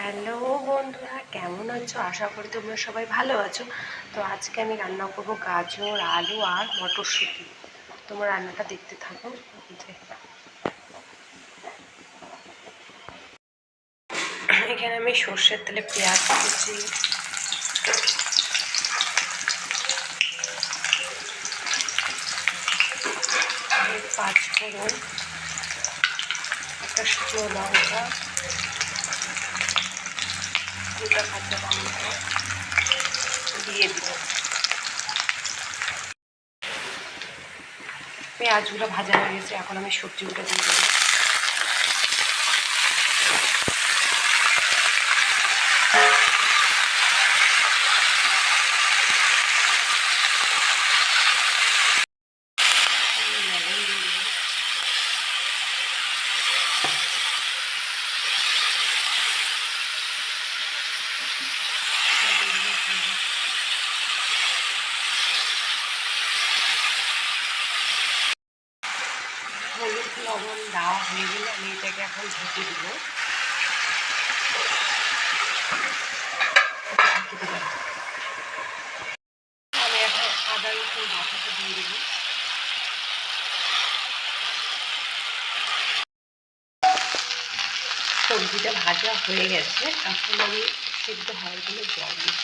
Hello বন্ধুরা, কেমন আছো? আশা করি তোমরা সবাই ভালো আছো। তো আজকে আমি রান্না করবো গাজর, আলু আর মটরশুঁটি। তোমরা রান্নাটা দেখতে থাকো। এখানে আমি সর্ষের তেলে পেঁয়াজ কুচি, পাঁচফোড়ন, একটা শুকনো লঙ্কা, দুটা কাঁচা লঙ্কা দিয়ে দিব। পেঁয়াজগুলো ভাজা হয়ে গেছে, এখন আমি সবজিগুলো দিয়ে দেবো। হলুদ লবণ দেওয়া হয়ে গেলে আমি এটাকে এখন ঢেকে দিব। আমি এখন আদা রসুন বাটাটা দিয়ে দেবো। সবজিটা ভাজা হয়ে গেছে, এখন আমি সিদ্ধ হওয়ার জন্য জল দিই।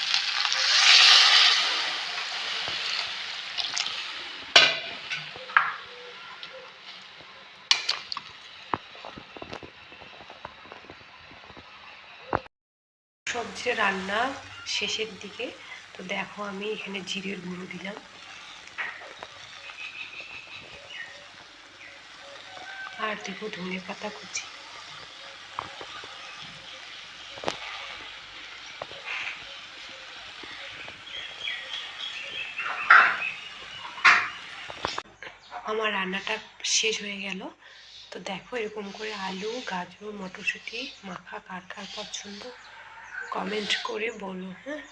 সবজি রান্না শেষের দিকে, তো দেখো আমি এখানে জিরের গুঁড়ো দিলাম, আর দিব ধনে পাতা কুচি। আমার রান্নাটা শেষ হয়ে গেল। তো দেখো, এরকম করে আলু, গাজর, মটরশুঁটি মাখা কার কার পছন্দ কমেন্ট করে বলো। হ্যাঁ।